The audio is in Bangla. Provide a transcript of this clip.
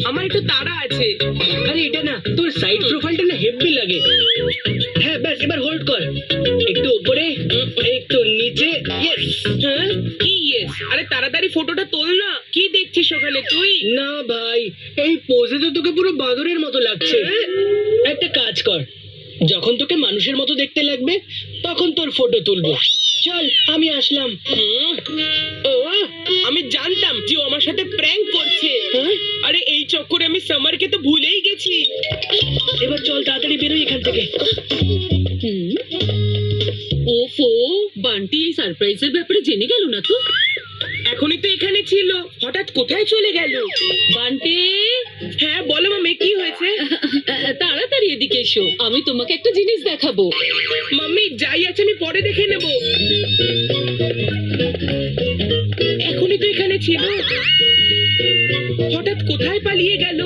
আমার একটু তাড়া আছে। আরে এটা না, তোর সাইড প্রোফাইলটা না হেভি লাগে। হ্যাঁ ব্যাস, এবার হোল্ড কর, একটু উপরে, একটু নিচে। ইয়েস। হ্যাঁ কি ইয়েস? আরে তাড়াতাড়ি ফটোটা তোল না। কি দেখছিস ওখানে তুই? না ভাই, এই পোজে তো তোকে পুরো বাদরের মতো লাগছে। একটা কাজ কর, যখন তোকে মানুষের মতো দেখতে লাগবে তখন তোর ফটো তুলবো। চল আমি আসলাম। ও, আমি জানতাম যে ও আমার সাথে প্র্যাঙ্ক করছে। হ্যাঁ? আরে এই চক্করে আমি সামারকে তো ভুলেই গেছি। এবার চল তাড়াতাড়ি বেরোই এখান থেকে। ওফো, বান্টি এই সারপ্রাইজের ব্যাপারে জেনে গেল না তো? এখনই তো এখানে ছিল, হঠাৎ কোথায় চলে গেল? বান্টি, হ্যাঁ বলো মামি, কি হয়েছে? তাড়াতাড়ি এদিকে এসো, আমি তোমাকে একটা জিনিস দেখাবো। মাম্মি যাই আছে আমি পরে দেখে নেব। এখনই তো এখানে ছিল, হঠাৎ কোথায় পালিয়ে গেল?